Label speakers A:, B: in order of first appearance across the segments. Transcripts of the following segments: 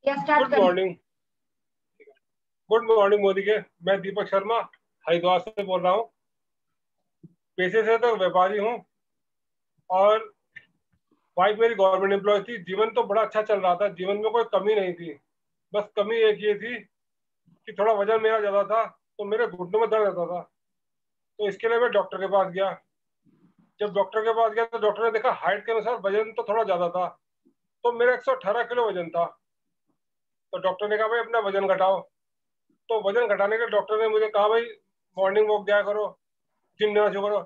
A: या start
B: good
A: करें?
B: Morning. Good morning Modi के। मैं दीपक शर्मा हरिद्वार से बोल रहा हूँ। पेशे से तो व्यापारी हूँ और वाइफ मेरी गवर्नमेंट एम्प्लॉय थी। जीवन तो बड़ा अच्छा चल रहा था, जीवन में कोई कमी नहीं थी। बस कमी एक ये थी कि थोड़ा वजन मेरा ज़्यादा था, तो मेरे घुटनों में दर्द रहता था। तो इसके लिए मैं डॉक्टर के पास गया। जब डॉक्टर के पास गया तो डॉक्टर ने देखा हाइट के अनुसार वजन तो थोड़ा ज़्यादा था, तो मेरा 118 किलो वजन था। तो डॉक्टर ने कहा भाई अपना वजन घटाओ। तो वजन घटाने के डॉक्टर ने मुझे कहा भाई मॉर्निंग वॉक जाया करो, जिम जाना शुरू करो।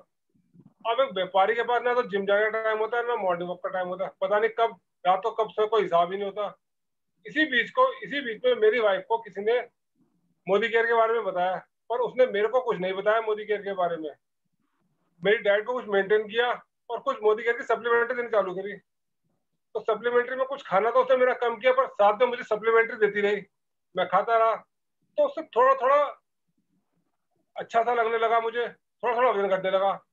B: अब एक व्यापारी के पास ना तो जिम जाने का टाइम होता है ना मॉर्निंग वॉक का टाइम होता है, पता नहीं कब रात को कब से कोई हिसाब ही नहीं होता। इसी बीच में मेरी वाइफ को किसी ने मोदी केयर के बारे में बताया, पर उसने मेरे को कुछ नहीं बताया मोदी केयर के बारे में। मेरी डाइट को कुछ मेंटेन किया और कुछ मोदी केयर की सप्लीमेंट्री देनी चालू करी। तो सप्लीमेंट्री में कुछ खाना तो उसने मेरा कम किया, पर साथ में मुझे सप्लीमेंट्री देती रही, मैं खाता रहा। तो उससे थोड़ा थोड़ा अच्छा सा लगने लगा मुझे, थोड़ा थोड़ा वजन घटने लगा।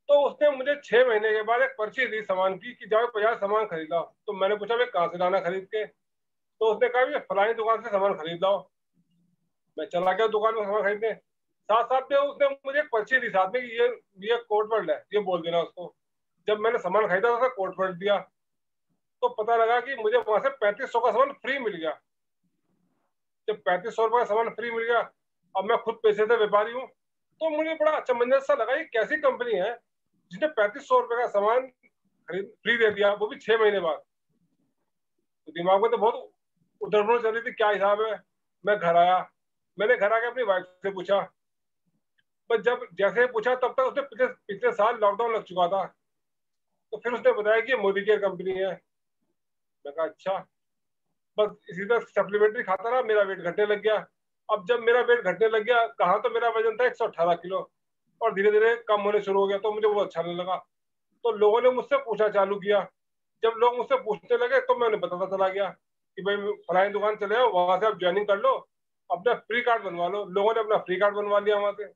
B: तो उसने मुझे 6 महीने के बाद एक पर्ची दी सामान की कि जाओ 50 सामान खरीद लाओ। तो मैंने पूछा मैं कहाँ से लाना खरीद के? तो उसने कहा ये फलानी दुकान से सामान खरीद लाओ। मैं चला गया दुकान में सामान खरीदने। साथ साथ में उसने मुझे एक पर्ची दी साथ में कि ये कोड वर्ड है, ये बोल देना उसको। जब मैंने सामान खरीदा तो कोड वर्ड दिया, तो पता लगा कि मुझे वहां से 3500 का सामान फ्री मिल गया। जब 3500 रुपये का सामान फ्री मिल गया, अब मैं खुद पैसे से व्यापारी हूँ, तो मुझे बड़ा अचंभन सा लगा ये कैसी कंपनी है जिसने 3500 रुपये का सामान खरीद फ्री दे दिया, वो भी 6 महीने बाद। तो दिमाग में तो बहुत उधर चल रही थी, क्या हिसाब है। मैं घर आया, मैंने घर आके अपनी वाइफ से पूछा। पर जब जैसे पूछा तब तक उसने पिछले पिछले साल लॉकडाउन लग चुका था। तो फिर उसने बताया कि ये मोदी केयर कंपनी है। मैं कहा अच्छा। बस इसी तरह सप्लीमेंट्री खाता रहा, मेरा वेट घटने लग गया। अब जब मेरा वेट घटने लग गया, कहाँ तो मेरा वजन था 118 किलो, और धीरे धीरे कम होने शुरू हो गया, तो मुझे वो अच्छा नहीं लगा। तो लोगों ने मुझसे पूछना चालू किया। जब लोग मुझसे पूछने लगे तो मैंने बताता चला गया कि भाई फलानी दुकान चले जाओ, वहां से आप ज्वाइनिंग कर लो, अपना फ्री कार्ड बनवा लो। लोगों ने अपना फ्री कार्ड बनवा लिया वहां से।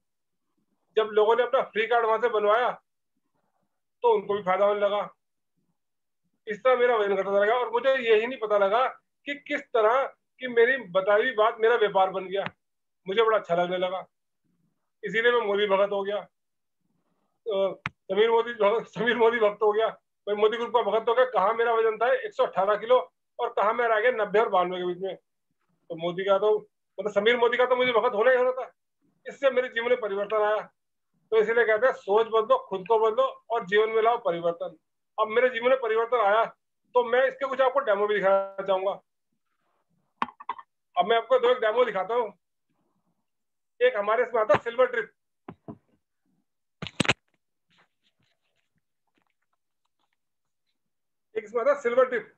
B: जब लोगों ने अपना फ्री कार्ड वहां से बनवाया तो उनको भी फायदा होने लगा। इस तरह मेरा वजन घटता लगा, और मुझे यही नहीं पता लगा कि किस तरह की मेरी बताई हुई बात मेरा व्यापार बन गया। मुझे बड़ा अच्छा लगने लगा, इसीलिए मैं मोदी भगत हो गया। समीर मोदी भक्त हो गया। मैं मोदी ग्रुप का भगत हो गया। कहाँ मेरा वजन था 118 किलो, और कहाँ मैं रह गया 90 और 92 के बीच में। तो मोदी का तो मतलब समीर मोदी का तो मुझे भगत होना ही होना था। इससे मेरे जीवन में परिवर्तन आया। तो इसीलिए कहते हैं सोच बदलो, खुद को बदलो और जीवन में लाओ परिवर्तन। अब मेरे जीवन में परिवर्तन आया, तो मैं इसके कुछ आपको डेमो भी दिखाना चाहूंगा। अब मैं आपको दो एक डेमो दिखाता हूँ। एक हमारे इसमें आता है सिल्वर ट्रिप। एक इसमें आता है सिल्वर ट्रिप,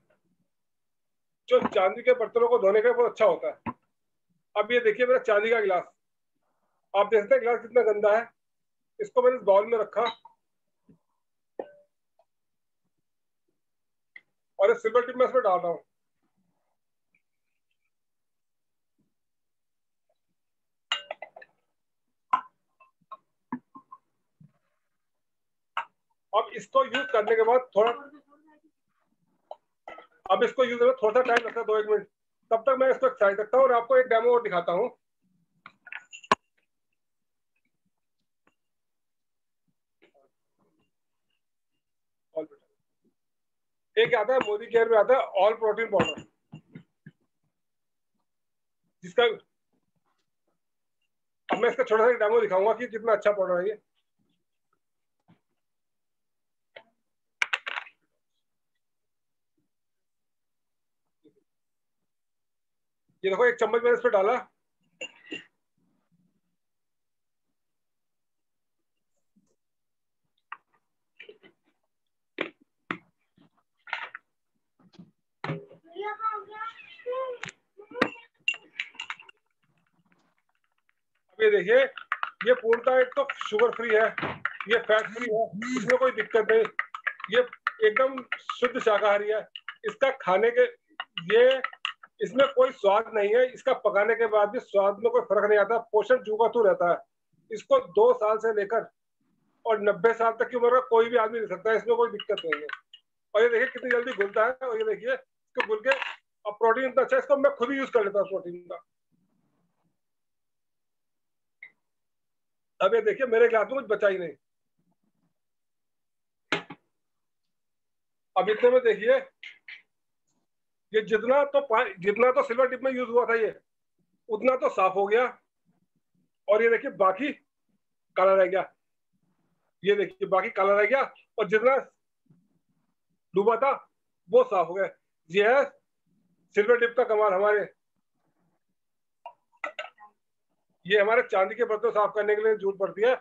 B: जो चांदी के बर्तनों को धोने के लिए बहुत अच्छा होता है। अब ये देखिए मेरा चांदी का गिलास, आप देख सकते हैं गिलास कितना गंदा है। इसको मैंने इस बाउल में रखा और इस सिल्वर टिप में इसमें डाल रहा हूँ। अब इसको यूज करने के बाद अब इसको यूज करने में थोड़ा सा टाइम लगता है, 2-1 मिनट। तब तक मैं इसको साइड रखता हूँ और आपको एक डेमो और दिखाता हूँ। एक आता है मोदी केयर में आता है ऑल प्रोटीन पाउडर, जिसका अब मैं इसका छोटा सा डेमो दिखाऊंगा कि कितना अच्छा पाउडर है ये। देखो एक चम्मच मैंने इस पर डाला। अब ये देखिए, ये पूर्णतः एक तो शुगर फ्री है, ये फैट फ्री है, इसमें कोई दिक्कत नहीं। ये एकदम शुद्ध शाकाहारी है। इसका खाने के ये इसमें कोई स्वाद नहीं है, इसका पकाने के बाद भी स्वाद में कोई फर्क नहीं आता। पोषण चूकातू रहता है। इसको 2 साल से लेकर और 90 साल तक की उम्र का कोई भी आदमी ले सकता है, इसमें कोई दिक्कत नहीं है। और ये देखिए कितनी जल्दी घुलता है, और ये देखिए इसको घुल के अब प्रोटीन इतना अच्छा है, इसको मैं खुद ही यूज कर लेता हूँ प्रोटीन का। अब ये देखिए मेरे गिलास में कुछ बचा ही नहीं। अब इतने में देखिए ये जितना तो सिल्वर टिप में यूज हुआ था ये उतना तो साफ हो गया, और ये देखिए बाकी काला रह गया। ये देखिए बाकी काला रह गया और जितना डूबा था वो साफ हो गया। ये है सिल्वर टिप का कमाल। ये हमारे चांदी के बर्तन साफ करने के लिए जरूरत पड़ती है,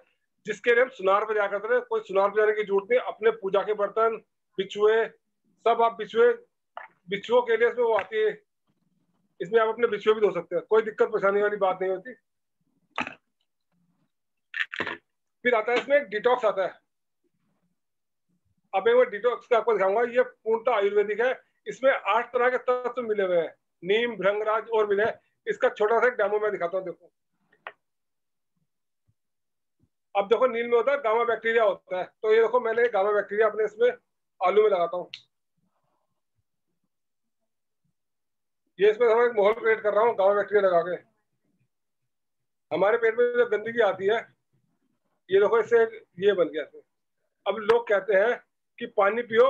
B: जिसके लिए हम सुनार पे जाया करते थे। कोई सुनार पे जाने की जरूरत नहीं, अपने पूजा के बर्तन, बिछुए, सब आप बिछुओं के लिए इसमें वो आती है, इसमें आप अपने बिछुए भी धो सकते हैं, कोई दिक्कत परेशानी वाली बात नहीं होती। फिर आता है इसमें एक डिटॉक्स आता है। अब एक बार डिटॉक्स का आपको दिखाऊंगा, ये पूर्णतः आयुर्वेदिक है। इसमें 8 तरह के तत्व मिले हुए हैं, नीम, भृंगराज और मिले। इसका छोटा सा डेमो मैं दिखाता हूँ, देखो। अब देखो नील में होता है गामा बैक्टीरिया होता है, तो ये देखो मैंने गामा बैक्टीरिया अपने इसमें आलू में लगाता हूँ। ये इसमें थोड़ा एक माहौल क्रिएट कर रहा हूँ गामा बैक्टीरिया लगा के। हमारे पेट में जो गंदगी आती है, ये देखो इससे ये बन गया इसमें। अब लोग कहते हैं कि पानी पियो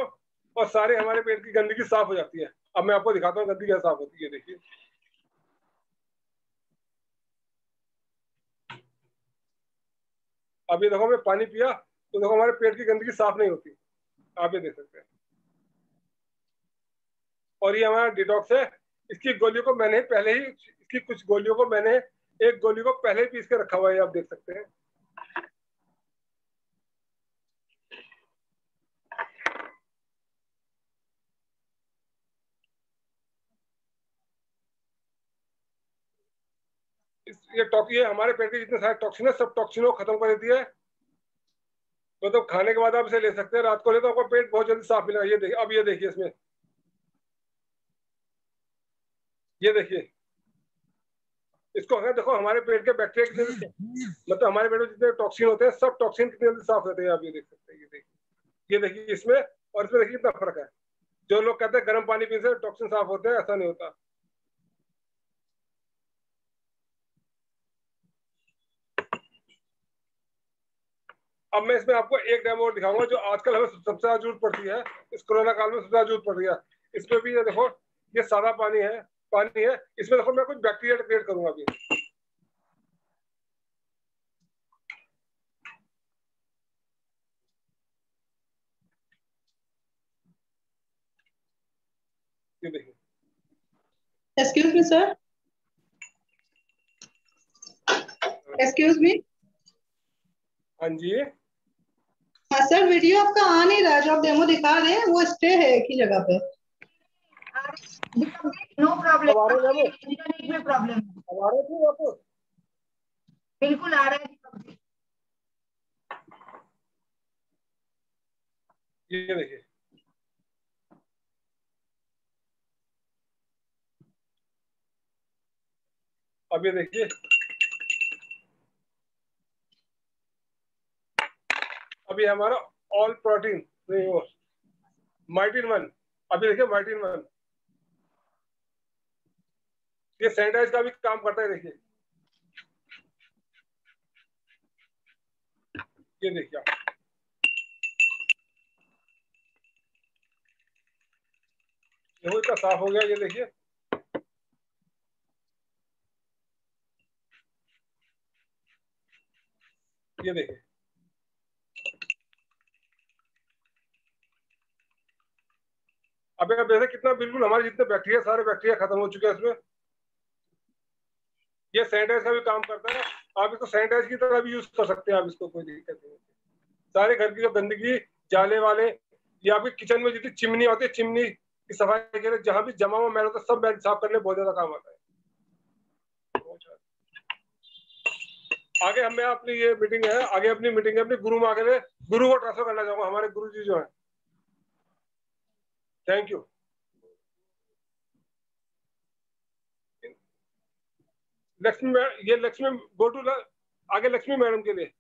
B: और सारे हमारे पेट की गंदगी साफ हो जाती है। अब मैं आपको दिखाता हूँ गंदगी कैसे साफ होती है, देखिए। अब ये देखो मैं पानी पिया तो देखो हमारे पेट की गंदगी साफ नहीं होती, आप ये देख सकते हैं। और ये हमारा डिटॉक्स है। इसकी गोलियों को मैंने पहले ही, इसकी कुछ गोलियों को मैंने एक गोली को पहले ही पीस के रखा हुआ है, आप देख सकते हैं। ये हमारे पेट के जितने सारे टॉक्सिन है, सब टॉक्सिनों को खत्म कर देती है। तो खाने के बाद आप इसे ले सकते हैं, रात को ले तो आपका पेट बहुत जल्दी साफ मिलेगा। ये देखिए, अब ये देखिए इसमें, ये देखिए इसको है, देखो हमारे पेट के बैक्टीरिया कितने, मतलब हमारे पेट में जितने टॉक्सिन होते हैं सब टॉक्सिन कितने जल्दी साफ होते हैं, आप ये देख सकते हैं। ये देखिए इसमें और इसमें देखिए कितना फर्क है। जो लोग कहते हैं गर्म पानी पीने से टॉक्सिन साफ होते हैं, ऐसा नहीं होता। अब मैं इसमें आपको एक डेमो दिखाऊंगा जो आजकल हमें सबसे ज्यादा जरूरत पड़ती है, इस कोरोना काल में सबसे ज्यादा जरूरत पड़ रही है। इसमें भी ये देखो, ये सादा पानी है, इसमें देखो मैं कुछ बैक्टीरिया क्रिएट करूंगा अभी। ये देखिए,
A: excuse me sir, excuse me.
B: हाँ जी।
A: हाँ सर, वीडियो आपका आ नहीं रहा है, जो आप डेमो दिखा रहे हैं वो स्टे है एक ही जगह पे।
C: नो प्रॉब्लम,
B: अब आ रहे हैं,
C: इंटरनेट में प्रॉब्लम है।
B: अब आ रहे थे वापस।
C: बिल्कुल आ रहा है।
B: ये देखिए, अब ये देखिए, अभी हमारा ऑल प्रोटीन नहीं वो माइटिन वन। अभी देखिए माइटिन वन, ये सैनिटाइज का भी काम करता है, देखिए। ये देखिए आप, देखो इतना साफ हो गया, ये देखिए। ये देखिए, अब आप देखिए कितना बिल्कुल हमारे जितने बैक्टीरिया, सारे बैक्टीरिया खत्म हो चुके हैं इसमें। ये सैनिटाइज का भी काम करता है, आप इसको सैनिटाइज की तरह भी यूज कर सकते हैं, आप इसको कोई दिक्कत नहीं। सारे घर की जो गंदगी, जाले वाले, या फिर किचन में जितनी चिमनी होती है, चिमनी की सफाई के लिए जहां भी जमा हुआ मैल होता है, सब मैल साफ करने बहुत ज्यादा काम आता है। आगे हमें अपनी ये मीटिंग है, आगे अपनी मीटिंग है अपनी गुरु में, आगे गुरु को ट्रांसफर करना चाहूंगा, हमारे गुरु जी जो है। Thank you. ये लक्ष्मी गो टू आगे लक्ष्मी मैडम के लिए।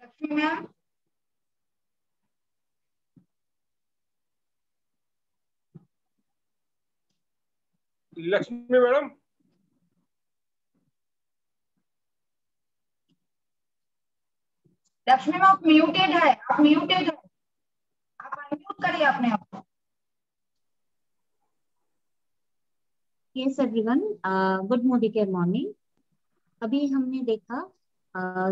C: Lakshmi ma'am,
B: Lakshmi madam,
C: Lakshmi ma'am आप म्यूटेड है, आप म्यूटेड है, आप अनम्यूट करिए अपने आप को।
D: Yes everyone, good Modi care morning. अभी हमने देखा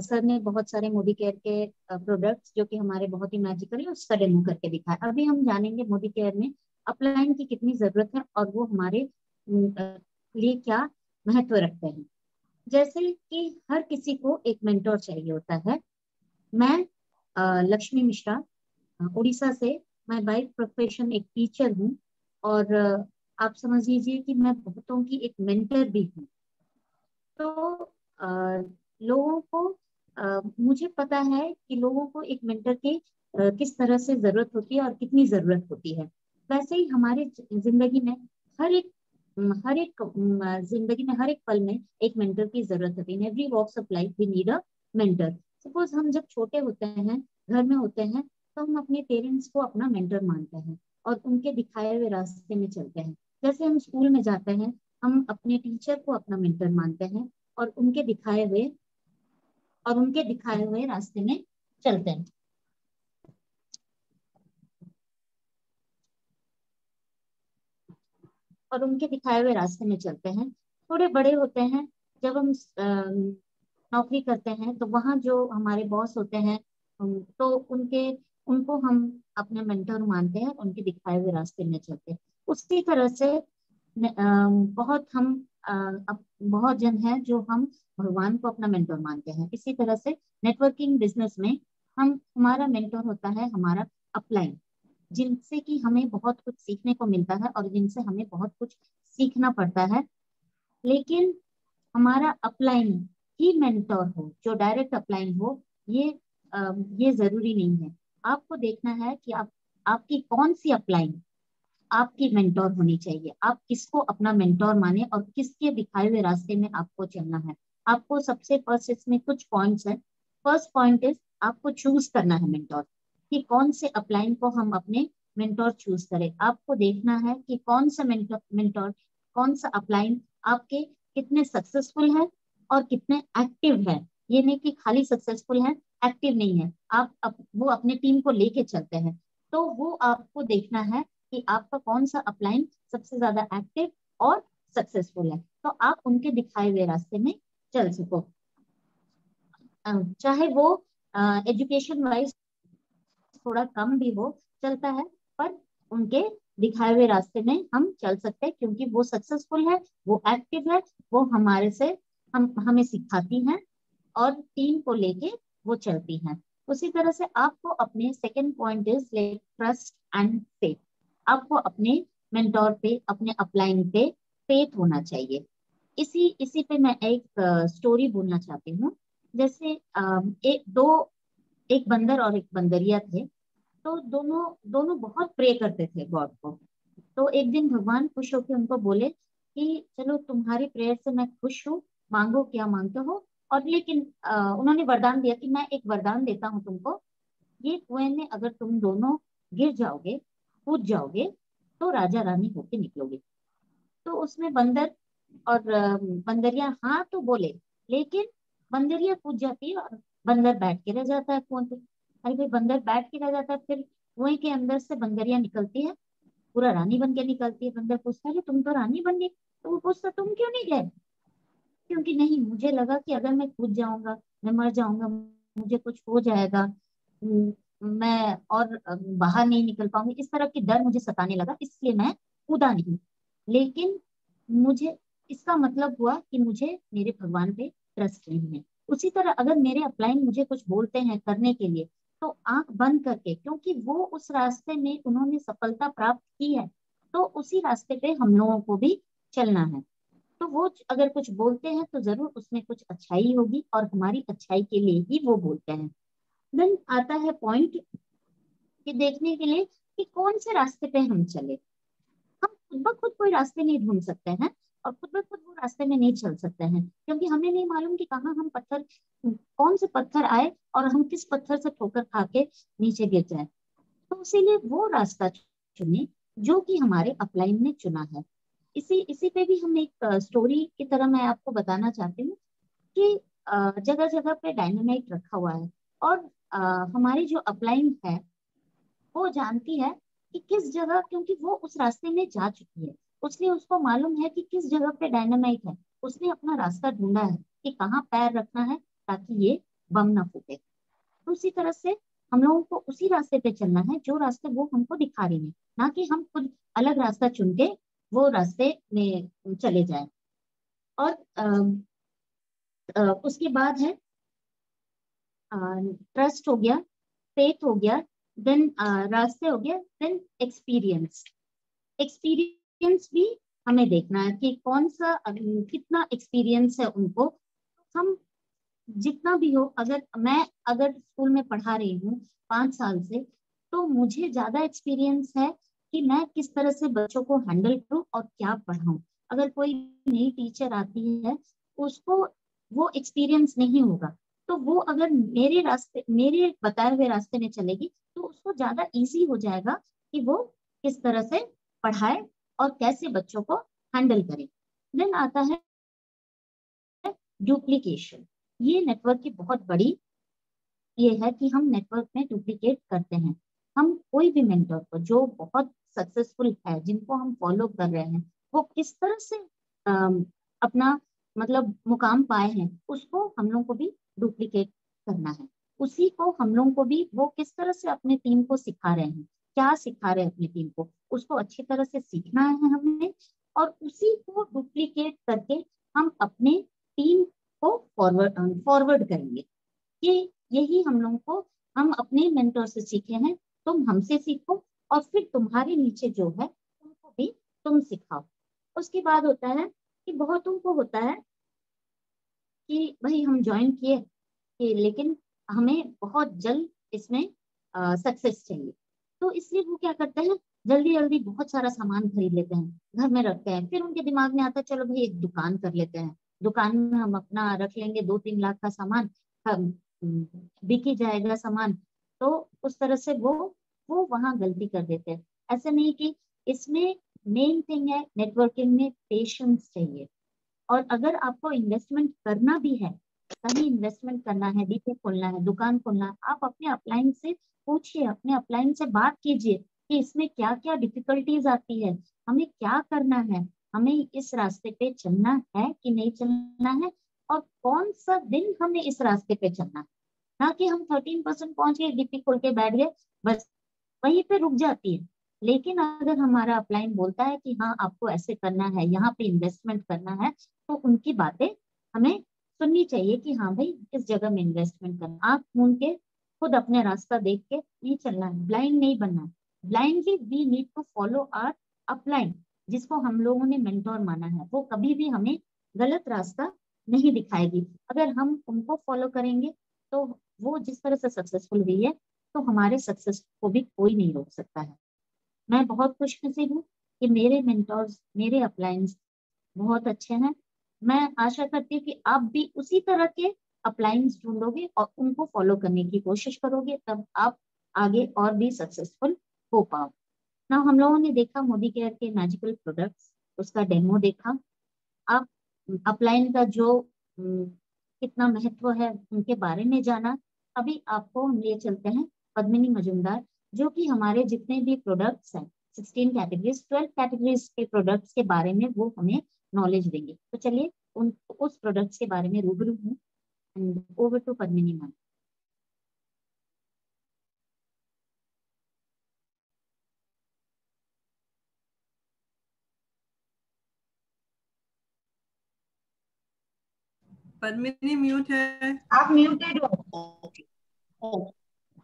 D: सर ने बहुत सारे मोदी केयर के प्रोडक्ट्स जो कि हमारे बहुत ही मैजिकल है उसका डेमो करके दिखाया। अभी हम जानेंगे मोदी केयर में अपलाइन की कितनी जरूरत है और वो हमारे लिए क्या महत्व रखते हैं। जैसे कि हर किसी को एक मेंटोर चाहिए होता है। मैं लक्ष्मी मिश्रा उड़ीसा से, मैं बाय प्रोफेशन एक टीचर हूँ और आप समझ लीजिए कि मैं बहुतों की एक मेंटर भी हूँ। तो लोगों को मुझे पता है कि लोगों को एक मेंटर की किस तरह से जरूरत होती है और कितनी जरूरत होती है। वैसे ही हमारे जिंदगी में हर एक जिंदगी में हर एक पल में एक मेंटर की जरूरत होती है। Every walks of life we need a mentor. Suppose हम जब छोटे होते हैं, घर में होते हैं, तो हम अपने पेरेंट्स को अपना मेंटर मानते हैं और उनके दिखाए हुए रास्ते में चलते हैं। जैसे हम स्कूल में जाते हैं, हम अपने टीचर को अपना मेंटर मानते हैं और उनके दिखाए हुए रास्ते में चलते हैं। थोड़े बड़े होते हैं, जब हम नौकरी करते हैं तो वहाँ जो हमारे बॉस होते हैं तो उनको हम अपने मेंटर मानते हैं, उनके दिखाए हुए रास्ते में चलते हैं। उसी तरह से बहुत जन हैं जो हम भगवान को अपना मेंटर मानते हैं। इसी तरह से नेटवर्किंग बिजनेस में हमारा मेंटर होता है हमारा अपलाइन, जिनसे कि हमें बहुत कुछ सीखने को मिलता है और जिनसे हमें बहुत कुछ सीखना पड़ता है। लेकिन हमारा अपलाइन ही मेंटर हो, जो डायरेक्ट अपलाइन हो, ये जरूरी नहीं है। आपको देखना है कि आपकी कौन सी अपलाइन आपकी मेंटोर होनी चाहिए। आप किसको अपना मेंटोर माने और किसके दिखाए हुए रास्ते में आपको चलना है। आपको सबसे फर्स्ट इसमें कुछ पॉइंट्स है। फर्स्ट पॉइंट इज आपको चूज करना है मेंटोर, कि कौन से अपलाइन को हम अपने मेंटोर चूज करें। आपको देखना है कि कौन सा मेंटोर कौन सा अपलाइन आपके कितने सक्सेसफुल है और कितने एक्टिव है। ये नहीं कि खाली सक्सेसफुल है, एक्टिव नहीं है। वो अपने टीम को लेके चलते हैं, तो वो आपको देखना है कि आपका कौन सा अपलाइन सबसे ज्यादा एक्टिव और सक्सेसफुल है, तो आप उनके दिखाए हुए रास्ते में चल सको। चाहे वो एजुकेशन वाइज थोड़ा कम भी हो, चलता है, पर उनके दिखाए हुए रास्ते में हम चल सकते हैं, क्योंकि वो सक्सेसफुल है, वो एक्टिव है, वो हमें सिखाती हैं और टीम को लेके वो चलती हैं। उसी तरह से आपको अपने second point is trust and faith. आपको अपने मेंटोर पे, अपने अपलाइन पे फेथ होना चाहिए। इसी पे मैं एक स्टोरी बोलना चाहती हूँ। जैसे एक बंदर और एक बंदरिया थे, तो दोनों दोनों बहुत प्रे करते थे गॉड को। तो एक दिन भगवान खुश होकर उनको बोले कि चलो तुम्हारी प्रेयर से मैं खुश हूँ, मांगो क्या मांगते हो। और लेकिन उन्होंने वरदान दिया कि मैं एक वरदान देता हूँ तुमको, ये कुएं में अगर तुम दोनों गिर जाओगे, कूद जाओगे, तो राजा रानी होके निकलोगे। तो उसमें बंदर और बंदरिया हाँ तो बोले, लेकिन बंदरिया कूद जाती है और बंदर बैठ के रह जाता है कुएं पे। अरे भाई, बंदर बैठ के रह जाता है, फिर कुएं के अंदर से बंदरिया निकलती है, पूरा रानी बन के निकलती है। बंदर पूछता है तुम तो रानी बन गई। तो वो पूछता तुम क्यों नहीं गए? क्योंकि नहीं, मुझे लगा कि अगर मैं कूद जाऊंगा, मैं मर जाऊंगा, मुझे कुछ हो जाएगा, मैं और बाहर नहीं निकल पाऊंगी, इस तरह की डर मुझे सताने लगा, इसलिए मैं कूदा नहीं। लेकिन मुझे इसका मतलब हुआ कि मुझे मेरे भगवान पे ट्रस्ट नहीं है। उसी तरह अगर मेरे अपलाइन मुझे कुछ बोलते हैं करने के लिए, तो आंख बंद करके, क्योंकि वो उस रास्ते में उन्होंने सफलता प्राप्त की है, तो उसी रास्ते पे हम लोगों को भी चलना है। तो वो अगर कुछ बोलते हैं तो जरूर उसमें कुछ अच्छाई होगी और हमारी अच्छाई के लिए ही वो बोलते हैं। देन आता है पॉइंट कि देखने के लिए कि कौन से रास्ते पे हम चले। हम खुद ब खुद कोई रास्ते नहीं ढूंढ सकते हैं और खुद ब खुद वो रास्ते में नहीं चल सकते हैं, क्योंकि हमें नहीं मालूम कि कहाँ हम कौन से पत्थर आए और हम किस पत्थर से ठोकर खा के नीचे गिर जाए। तो इसीलिए वो रास्ता चुने जो कि हमारे अपलाइन ने चुना है। इसी पे भी हम एक स्टोरी की तरह मैं आपको बताना चाहती हूँ कि जगह जगह पे डायनामाइट रखा हुआ है, और हमारी जो अपलाइन है वो जानती है कि किस जगह, क्योंकि वो उस रास्ते में जा चुकी है, उसलिए उसको मालूम है कि किस जगह पे डायनामाइट है। उसने अपना रास्ता ढूंढा है कि कहाँ पैर रखना है ताकि ये बम ना फूटे। तो उसी तरह से हम लोगों को उसी रास्ते पे चलना है जो रास्ते वो हमको दिखा रही है, ना कि हम खुद अलग रास्ता चुन के वो रास्ते में चले जाएं। और उसके बाद है ट्रस्ट हो गया, फेथ हो गया, देन रास्ते हो गया, देन एक्सपीरियंस। एक्सपीरियंस भी हमें देखना है कि कौन सा कितना एक्सपीरियंस है उनको। हम जितना भी हो, अगर स्कूल में पढ़ा रही हूँ 5 साल से, तो मुझे ज्यादा एक्सपीरियंस है कि मैं किस तरह से बच्चों को हैंडल करूँ और क्या पढ़ाऊँ। अगर कोई नई टीचर आती है, उसको वो एक्सपीरियंस नहीं होगा, तो वो अगर मेरे बताए हुए रास्ते में चलेगी तो उसको ज्यादा इजी हो जाएगा कि वो किस तरह से पढ़ाए और कैसे बच्चों को हैंडल करे। देन आता है डुप्लीकेशन। ये नेटवर्क की बहुत बड़ी ये है कि हम नेटवर्क में डुप्लीकेट करते हैं। हम कोई भी मेंटर को जो बहुत सक्सेसफुल है, जिनको हम फॉलो कर रहे हैं, वो किस तरह से अपना मतलब मुकाम पाए हैं, उसको हम लोग को भी डुप्लीकेट करना है। उसी को हम लोग को भी वो किस तरह से अपने टीम को सिखा रहे हैं, क्या सिखा रहे हैं अपनी टीम को, उसको अच्छी तरह से सीखना है हमें, और उसी को डुप्लीकेट करके हम अपने टीम को फॉरवर्ड करेंगे। ये यही हम लोगों को हम अपने मेंटर से सीखे हैं, तुम हमसे सीखो और फिर तुम्हारे नीचे जो है उनको भी तुम सिखाओ। उसके बाद होता है कि बहुतों को होता है कि भाई हम ज्वाइन किए कि लेकिन हमें बहुत जल्द इसमें सक्सेस चाहिए, तो इसलिए वो क्या करते हैं, जल्दी जल्दी बहुत सारा सामान खरीद लेते हैं, घर में रखते हैं। फिर उनके दिमाग में आता है चलो भाई एक दुकान कर लेते हैं, दुकान में हम अपना रख लेंगे 2-3 लाख का सामान, हम बिक ही जाएगा सामान। तो उस तरह से वो वहां गलती कर देते हैं। ऐसा नहीं कि इसमें मेन थिंग है नेटवर्किंग में पेशेंस चाहिए। और अगर आपको इन्वेस्टमेंट करना भी है, कहीं इन्वेस्टमेंट करना है, डीपी खोलना है, दुकान खोलना है, आप अपने अपलाइन से पूछिए, अपने अपलाइन से बात कीजिए कि इसमें क्या क्या डिफिकल्टीज आती है, हमें क्या करना है, हमें इस रास्ते पे चलना है कि नहीं चलना है, और कौन सा दिन हमें इस रास्ते पे चलना है। ना कि हम 13% पहुंच गए, डीपी खोल के बैठ गए, बस वहीं पे रुक जाती है। लेकिन अगर हमारा अपलाइन बोलता है कि हाँ आपको ऐसे करना है, यहाँ पे इन्वेस्टमेंट करना है, तो उनकी बातें हमें सुननी चाहिए कि हाँ भाई इस जगह में इन्वेस्टमेंट करना। आंख मूंद के खुद अपने रास्ता देख के नहीं चलना है, ब्लाइंड नहीं बनना है। Blindly we need to follow our upline, जिसको हम लोगों ने मेंटोर माना है। वो कभी भी हमें गलत रास्ता नहीं दिखाएगी। अगर हम उनको फॉलो करेंगे तो वो जिस तरह से सक्सेसफुल हुई है, तो हमारे सक्सेस को भी कोई नहीं रोक सकता है। मैं बहुत खुशनसीब हूँ कि मेरे मेंटोर्स, मेरे अपलाइंस बहुत अच्छे हैं। मैं आशा करती हूँ कि आप भी उसी तरह के अपलाइंस ढूंढोगे और उनको फॉलो करने की कोशिश करोगे, तब आप आगे और भी सक्सेसफुल हो पाओ ना। हम लोगों ने देखा मोदी केयर के मैजिकल प्रोडक्ट्स, उसका डेमो देखा। आप अपलाइन का जो कितना महत्व है उनके बारे में जाना। अभी आपको हम ले चलते हैं पद्मिनी मजुमदार, जो कि हमारे जितने भी प्रोडक्ट्स हैं 16 कैटेगरीज, 12 कैटेगरीज के प्रोडक्ट्स के बारे में वो हमें नॉलेज देंगे। तो चलिए उस प्रोडक्ट्स के बारे में रूबरू हूँ। And over to Padmini ma'am.
E: Padmini mute है।
C: आप म्यूटेड हो।
F: Okay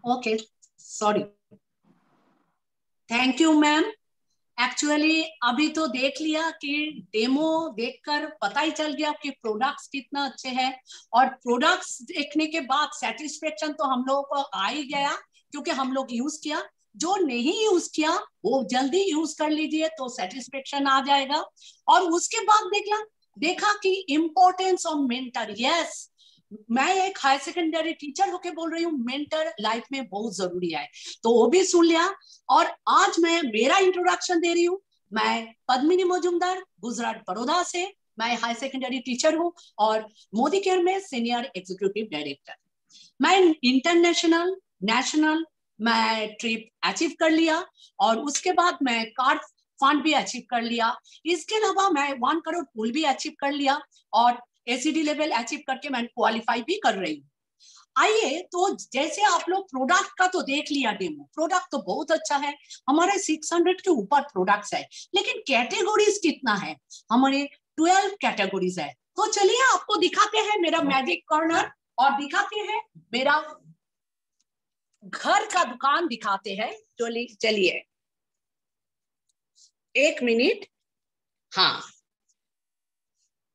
F: okay, sorry. Thank you ma'am. Actually अभी तो देख लिया कि डेमो देखकर पता ही चल गया कि प्रोडक्ट्स कितना अच्छे हैं, और प्रोडक्ट्स देखने के बाद सेटिस्फेक्शन तो हम लोगों को आ ही गया, क्योंकि हम लोग यूज किया। जो नहीं यूज किया वो जल्दी यूज कर लीजिए तो सेटिस्फेक्शन आ जाएगा। और उसके बाद देखा कि इम्पोर्टेंस ऑफ मेंटर। यस, मैं एक हायर सेकेंडरी टीचर होके बोल रही हूँ, मेंटर लाइफ में बहुत जरूरी है, तो वो भी सुन लिया। और आज मैं मेरा इंट्रोडक्शन दे रही हूँ मैं पद्मिनी मजुमदार, गुजरात बड़ौदा से मैं हाई सेकेंडरी टीचर हूँ और मोदी केयर में सीनियर एग्जीक्यूटिव डायरेक्टर। मैं इंटरनेशनल नेशनल मैं ट्रिप अचीव कर लिया और उसके बाद मैं कार फंड भी अचीव कर लिया। इसके अलावा मैं 1 करोड़ पुल भी अचीव कर लिया और एसीडी लेवल अचीव करके मैं क्वालिफाई भी कर रही हूँ। आइए, तो जैसे आप लोग प्रोडक्ट का तो देख लिया डेमो, प्रोडक्ट तो बहुत अच्छा है, हमारे 600 के ऊपर प्रोडक्ट्स है, लेकिन कैटेगरीज कितना है? हमारे 12 कैटेगरीज है। तो चलिए आपको दिखाते हैं मेरा मैजिक कॉर्नर और दिखाते हैं मेरा घर का दुकान दिखाते हैं। चलिए 1 मिनट। हाँ,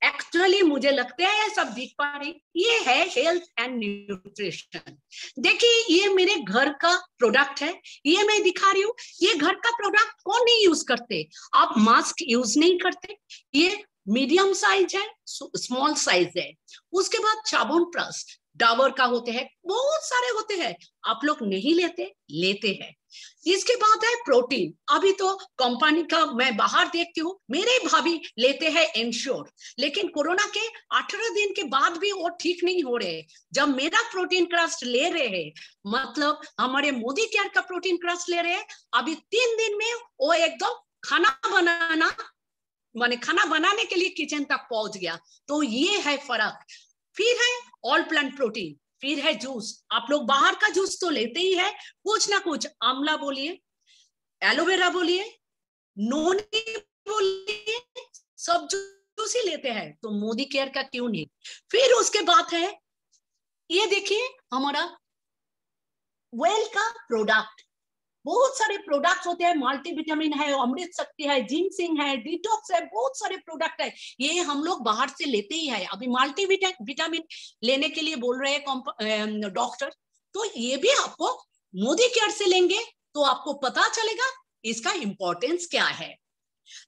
F: एक्चुअली मुझे लगता है सब दिख पा रही। ये है हेल्थ एंड न्यूट्रिशन। देखिए ये मेरे घर का प्रोडक्ट है, ये मैं दिखा रही हूँ। ये घर का प्रोडक्ट कौन नहीं यूज करते? आप मास्क यूज नहीं करते। ये मीडियम साइज है, स्मॉल साइज है। उसके बाद साबुन ब्रश डाबर का होते हैं, बहुत सारे होते हैं, आप लोग नहीं लेते हैं। इसके बाद है प्रोटीन। अभी तो कंपनी का मैं बाहर देखती हूँ, मेरे भाभी लेते हैं इंश्योर, लेकिन कोरोना के 18 दिन के बाद भी वो ठीक नहीं हो रहे। जब मेरा प्रोटीन क्रस्ट ले रहे हैं, मतलब हमारे मोदी केयर का प्रोटीन क्रस्ट ले रहे हैं, अभी 3 दिन में वो एकदम खाना बनाने के लिए किचन तक पहुंच गया। तो ये है फर्क। फिर है ऑल प्लांट प्रोटीन, फिर है जूस। आप लोग बाहर का जूस तो लेते ही है, कुछ ना कुछ, आंवला बोलिए, एलोवेरा बोलिए, नोनी बोलिए, सब जूस ही लेते हैं, तो मोदी केयर का क्यों नहीं? फिर उसके बाद है ये देखिए हमारा वेल का प्रोडक्ट। बहुत सारे प्रोडक्ट्स होते हैं, मल्टीविटामिन है, अमृत शक्ति है, जिंसिंग है, डिटॉक्स है, बहुत सारे प्रोडक्ट है, ये हम लोग बाहर से लेते ही है। अभी मल्टीविटामिन लेने के लिए बोल रहे हैं डॉक्टर, तो ये भी आपको मोदी केयर से लेंगे तो आपको पता चलेगा इसका इंपॉर्टेंस क्या है।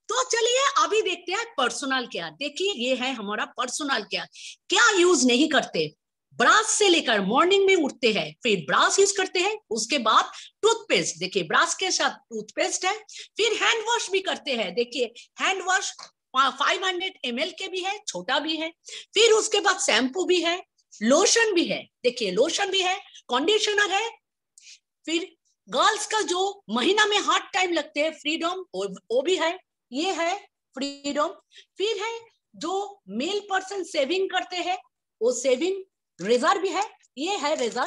F: तो चलिए अभी देखते हैं पर्सनल केयर। देखिए ये है हमारा पर्सनल केयर। क्या यूज नहीं करते? ब्रश से लेकर मॉर्निंग में उठते हैं, फिर ब्रश यूज करते हैं, उसके बाद टूथपेस्ट, देखिए ब्रश के साथ टूथपेस्ट है, फिर हैंड वॉश भी करते हैं। देखिए हैंड वॉश 500 ml के भी है, छोटा भी है, फिर उसके बाद शैम्पू भी है, लोशन भी है, देखिए लोशन भी है, कंडीशनर है, फिर गर्ल्स का जो महीना में हार्ड टाइम लगते हैं फ्रीडम, वो भी है, ये है फ्रीडम। फिर है जो मेल पर्सन सेविंग करते हैं, वो सेविंग रेजर भी है, ये है रेजर।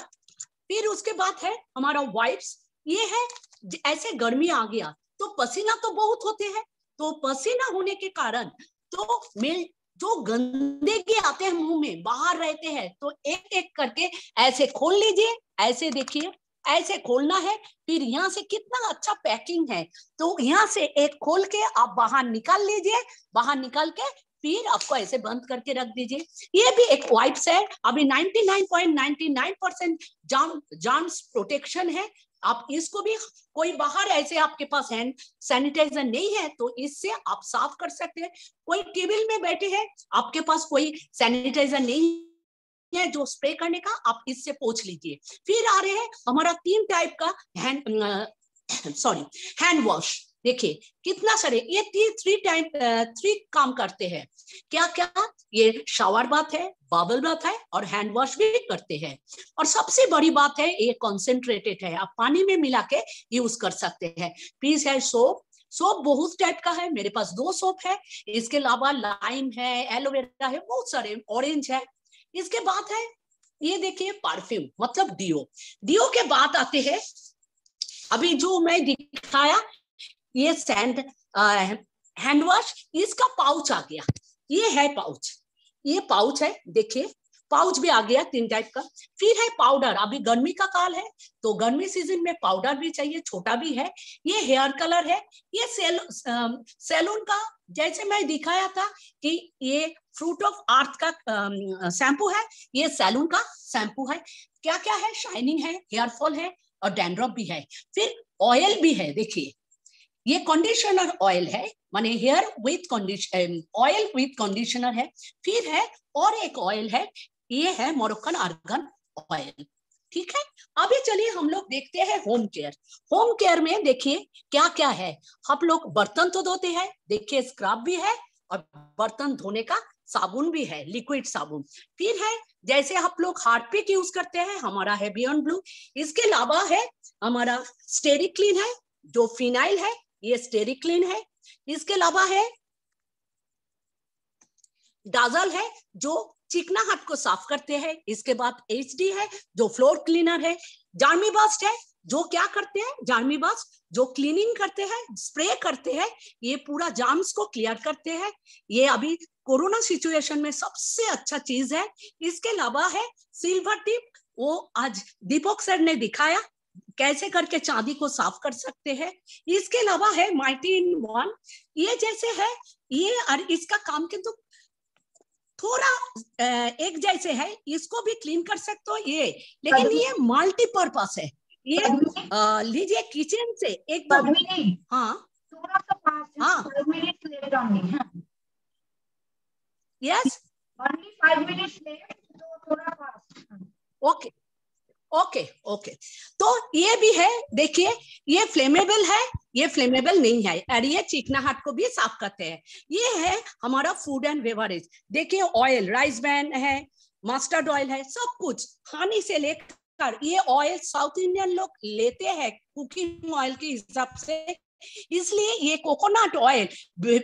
F: फिर उसके बाद है हमारा वाइप्स, ये है ऐसे गर्मी आ गया तो पसीना तो बहुत होते हैं, तो पसीना होने के कारण तो मेल जो गंदगी आते हैं मुंह में, बाहर रहते हैं, तो एक एक करके ऐसे खोल लीजिए, ऐसे देखिए, ऐसे खोलना है। फिर यहाँ से कितना अच्छा पैकिंग है, तो यहाँ से एक खोल के आप बाहर निकाल लीजिए, बाहर निकाल के फिर आपको ऐसे बंद करके रख दीजिए। ये भी एक वाइप्स है, अभी 99.99% जर्म्स प्रोटेक्शन है। आप इसको भी कोई बाहर ऐसे आपके पास हैंड सैनिटाइजर नहीं है तो इससे आप साफ कर सकते हैं। कोई टेबल में बैठे हैं, आपके पास कोई सैनिटाइजर नहीं है जो स्प्रे करने का, आप इससे पोंछ लीजिए। फिर आ रहे हैं हमारा 3 टाइप का हैंड वॉश। देखिए कितना सारे, ये 3 काम करते हैं। क्या क्या? ये शावर बाथ है, बबल बाथ है और हैंड वॉश भी करते हैं। और सबसे बड़ी बात है ये कॉन्सेंट्रेटेड है, आप पानी में मिला के यूज कर सकते हैं। फिर है सोप। सोप बहुत टाइप का है, मेरे पास 2 सोप है, इसके अलावा लाइम है, एलोवेरा है, बहुत सारे, ऑरेंज है। इसके बाद है ये देखिए परफ्यूम, मतलब डिओ के बाद आते हैं अभी जो मैं दिखाया, ये हैंड वॉश, इसका पाउच आ गया, ये है पाउच, ये पाउच है, देखिए पाउच भी आ गया 3 टाइप का। फिर है पाउडर, अभी गर्मी का काल है तो गर्मी सीजन में पाउडर भी चाहिए, छोटा भी है। ये हेयर कलर है, ये सैलून का, जैसे मैं दिखाया था कि ये फ्रूट ऑफ अर्थ का शैम्पू है, ये सैलून का शैम्पू है। क्या क्या है? शाइनिंग है, हेयर फॉल है और डैंड्रफ भी है। फिर ऑयल भी है, देखिए ये कंडीशनर ऑयल है, माने hair with oil with conditioner है। फिर है और एक ऑयल है, ये है मोरक्कन आर्गन ऑयल, ठीक है। अभी चलिए हम लोग देखते हैं होम केयर। होम केयर में देखिए क्या क्या है। हम लोग बर्तन तो धोते हैं, देखिए स्क्रब भी है और बर्तन धोने का साबुन भी है, लिक्विड साबुन। फिर है जैसे आप लोग हार्पिक यूज करते हैं, हमारा है बियॉन्ड ब्लू। इसके अलावा है हमारा स्टेरिक्लीन है, जो फिनाइल है ये स्टेरिक्लीन है। इसके अलावा है डाजल है जो चिकनाहट को साफ करते हैं। इसके बाद HD है जो फ्लोर क्लीनर है। जार्मी बस्ट है जो क्या करते हैं, जार्मी बस्ट जो क्लीनिंग करते हैं, स्प्रे करते हैं, ये पूरा जार्म्स को क्लियर करते हैं। ये अभी कोरोना सिचुएशन में सबसे अच्छा चीज है। इसके अलावा है सिल्वर टिप, वो आज दीपक सर ने दिखाया कैसे करके चांदी को साफ कर सकते हैं। इसके अलावा है माइटी इन वन, ये जैसे है ये और इसका काम किंतु थोड़ा एक जैसे है, इसको भी क्लीन कर सकते हो ये, लेकिन ये मल्टीपर्पस है। ये लीजिए किचन से एकदम, हाँ
C: थोड़ा सा पास,
F: हाँ
C: 5 minutes late only, हाँ
F: यस
C: only 5 minutes late, तो थोड़ा पास।
F: Okay okay okay. तो ये भी है, देखिए ये फ्लेमेबल है, ये फ्लेमेबल नहीं है, और ये चिकनाहट को भी साफ करते हैं। ये है हमारा फूड एंड बेवरेज। देखिए ऑयल, राइस ब्रान है, मस्टर्ड ऑयल है, सब कुछ हनी से लेकर, ये ऑयल साउथ इंडियन लोग लेते हैं कुकिंग ऑयल के हिसाब से, इसलिए ये कोकोनट ऑयल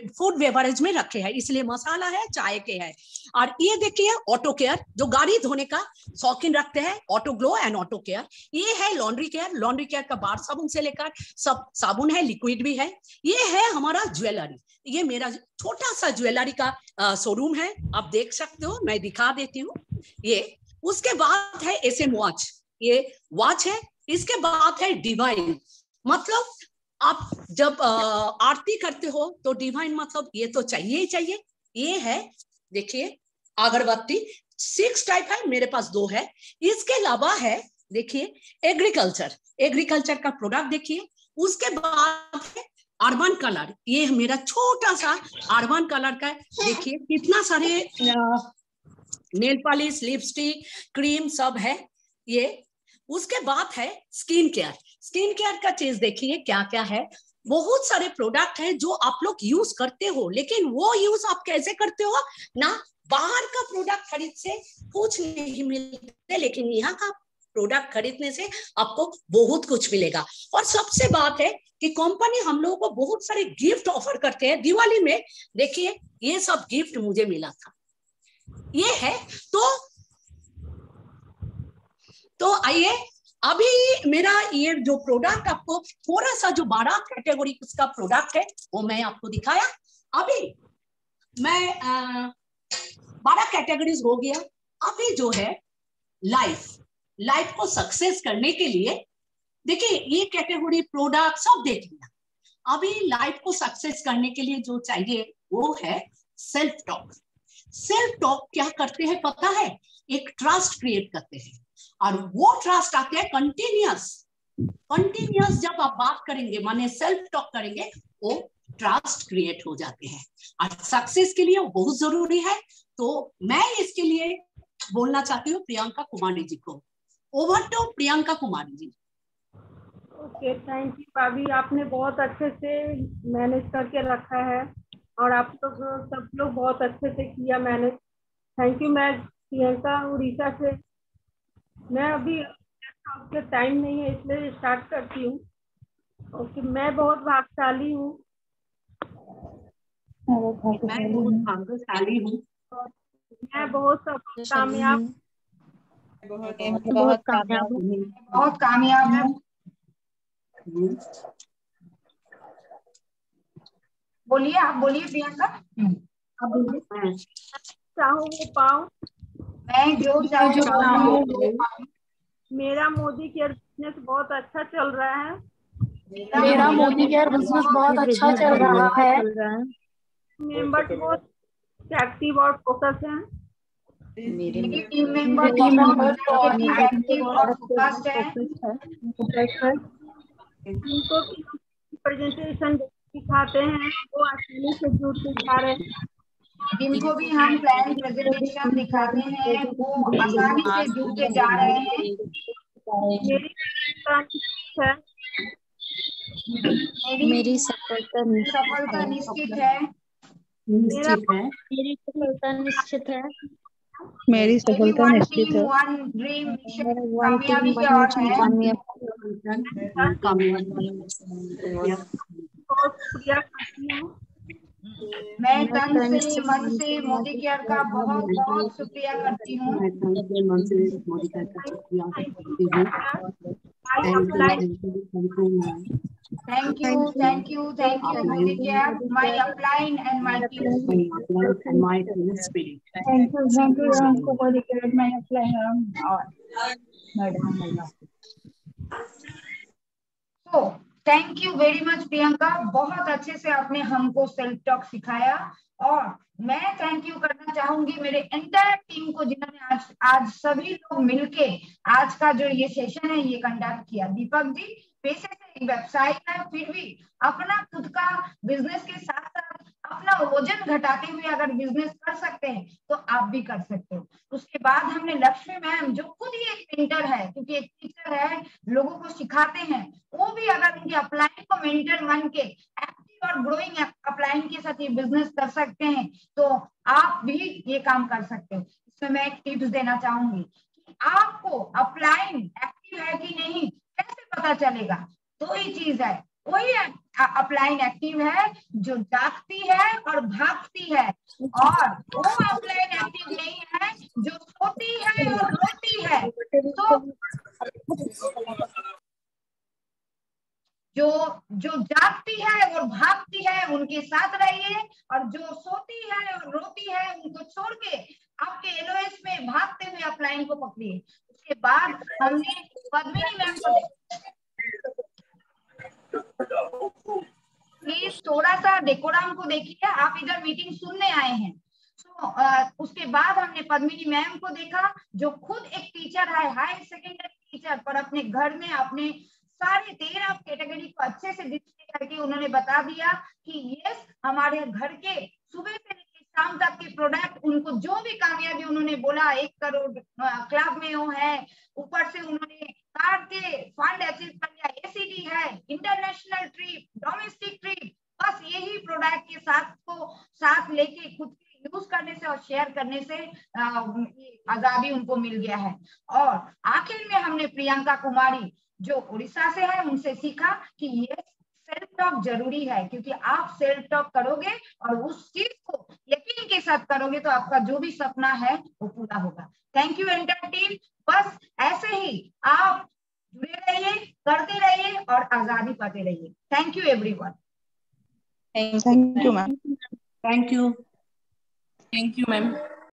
F: फूड बेवरेज में रखे हैं, इसलिए मसाला है, चाय के है। और ये देखिए ऑटो केयर, जो गाड़ी धोने का शौकीन रखते हैं, auto glow and auto care. ये है लॉन्ड्री केयर, लॉन्ड्री केयर का बार साबुन से लेकर सब साबुन है, लिक्विड भी है। ये है हमारा ज्वेलरी, ये मेरा छोटा सा ज्वेलरी का शोरूम है, आप देख सकते हो, मैं दिखा देती हूँ ये। उसके बाद है SM वॉच, ये वॉच है। इसके बाद है डिवाइन, मतलब आप जब आरती करते हो तो डिवाइन मतलब ये तो चाहिए ही चाहिए। ये है देखिए अगरबत्ती, 6 टाइप है, मेरे पास 2 है। इसके अलावा है देखिए एग्रीकल्चर, एग्रीकल्चर का प्रोडक्ट देखिए। उसके बाद है अर्बन कलर, ये मेरा छोटा सा अर्बन कलर का, देखिए कितना सारे नेल पॉलिश, लिपस्टिक, क्रीम सब है ये। उसके बाद है स्किन केयर, स्किन केयर का चीज देखिए क्या क्या है। बहुत सारे प्रोडक्ट है जो आप लोग यूज करते हो, लेकिन वो यूज आप कैसे करते हो ना, बाहर का प्रोडक्ट खरीद से कुछ नहीं मिलते, लेकिन यहाँ का प्रोडक्ट खरीदने से आपको बहुत कुछ मिलेगा। और सबसे बात है कि कंपनी हम लोगों को बहुत सारे गिफ्ट ऑफर करते हैं दिवाली में। देखिए ये सब गिफ्ट मुझे मिला था, ये है। तो आइए अभी मेरा ये जो प्रोडक्ट आपको थोड़ा सा जो 12 कैटेगरी का प्रोडक्ट है वो मैं आपको दिखाया। अभी मैं 12 कैटेगरीज हो गया। अभी जो है लाइफ को सक्सेस करने के लिए देखिए ये कैटेगरी प्रोडक्ट सब देख लिया। अभी लाइफ को सक्सेस करने के लिए जो चाहिए वो है सेल्फ टॉक। सेल्फ टॉक क्या करते हैं पता है, एक ट्रस्ट क्रिएट करते हैं, और वो ट्रस्ट आते हैं कंटिन्यूअस जब आप बात करेंगे, माने सेल्फ टॉक करेंगे, वो ट्रस्ट क्रिएट हो जाते हैं, और सक्सेस के लिए वो बहुत जरूरी है। तो मैं इसके लिए बोलना चाहती हूँ प्रियंका कुमारी जी को। Over to Priyanka Kumari ji.
G: Okay, thank you भाभी, आपने बहुत अच्छे से मैनेज करके रखा है, और आप लोग सब लोग बहुत अच्छे से किया मैनेज। Thank you. मैं प्रियंका उड़ीसा से, मैं अभी आपके टाइम नहीं है इसलिए स्टार्ट करती हूँ। ओके, मैं बहुत भाग्यशाली हूँ,
F: मैं बहुत भाग्यशाली हूँ,
G: मैं बहुत कामयाब,
D: बहुत कामयाब हूँ,
C: बहुत कामयाब हूँ। बोलिए, आप बोलिए प्रियंका।
G: चाहूँ वो पाऊँ,
C: मैं जो चाहूँ।
G: मेरा मोदी केयर बिजनेस बहुत अच्छा चल रहा है।
H: मेरा मोदी केयर बिजनेस बहुत अच्छा चल रहा है।
G: मेंबर्स बहुत एक्टिव और फोकस हैं।
C: मेरी टीम मेंबर बहुत एक्टिव और फोकस्ड है।
G: जिनको प्रेजेंटेशन दिखाते हैं वो आसानी से जुड़ते जा रहे हैं।
C: जिनको भी हम प्लान प्रेजेंटेशन दिखाते हैं वो आसानी से जुड़ते जा रहे हैं। मेरी सफलता निश्चित है।
D: मेरी सफलता निश्चित है।
I: मेरी सफलता निश्चित है।
C: वन ड्रीम
H: कामयाबी
C: की ओर है। मैं तन से मन से मोदी केयर का बहुत बहुत शुक्रिया करती हूँ। Thank you Modi care, my upline and my team spirit.
H: Thank you Modi care, my upline और मैडम।
C: तो thank you very much Priyanka, बहुत अच्छे से आपने हमको सेल्फ टॉक सिखाया। और मैं थैंक यू करना चाहूंगी मेरे एंटायर टीम को जिन्होंने आज सभी लोग मिलके आज का जो ये सेशन है ये कंडक्ट किया। दीपक जी, पैसे से एक वेबसाइट है, फिर भी अपना खुद का बिजनेस के साथ साथ अपना वजन घटाते हुए अगर बिजनेस कर सकते हैं तो आप भी कर सकते हो। उसके बाद हमने लक्ष्मी मैम जो खुद ही एक मेंटर है, क्योंकि एक टीचर है, लोगों को सिखाते हैं, वो भी अगर उनके अपलाइन को मेंटर मान के एक्टिव और ग्रोइंग अपलाइन के साथ ये बिजनेस कर सकते हैं तो आप भी ये काम कर सकते हो। इसमें मैं एक टिप्स देना चाहूंगी कि आपको अपलाइन एक्टिव है कि नहीं कैसे पता चलेगा। दो ही चीज है, वही अपलाइन एक्टिव है जो जागती है और भागती है, और वो अपलाइन एक्टिव नहीं है जो सोती है और रोती है। तो जो जागती है और भागती है उनके साथ रहिए, और जो सोती है और रोती है उनको छोड़ के आपके एलओएस में भागते हुए अपलाइन को पकड़िए। उसके बाद हमने पद्मिनी मैम को प्लीज थोड़ा सा डेकोरम को देखिए, आप इधर मीटिंग सुनने आए हैं। उसके बाद हमने पद्मिनी मैम को देखा जो खुद एक टीचर है, हायर सेकेंडरी टीचर, पर अपने घर में अपने सारे 13 कैटेगरी को अच्छे से डिस्प्ले करके उन्होंने बता दिया कि यस हमारे घर के सुबह से लेकर शाम तक के प्रोडक्ट, उनको जो भी कामयाबी उन्होंने बोला 1 करोड़ क्लब में वो है, ऊपर से उन्होंने कार के फंड अचीव कर लिया, एसीडी है, इंटरनेशनल ट्रिप, डोमेस्टिक ट्रिप, बस यही प्रोडक्ट के साथ लेके खुद यूज करने से और शेयर करने से आजादी उनको मिल गया है। और आखिर में हमने प्रियंका कुमारी जो उड़ीसा से है उनसे सीखा कि ये सेल्फ टॉक जरूरी है, क्योंकि आप सेल्फ टॉक करोगे और उस चीज को यकीन के साथ करोगे तो आपका जो भी सपना है वो पूरा होगा। थैंक यू एंटायर टीम, बस ऐसे ही आप जुड़े रहिए, करते रहिए और आजादी पाते रहिए। Thank you everyone.
I: Thank you ma'am.
F: Thank you
E: ma'am.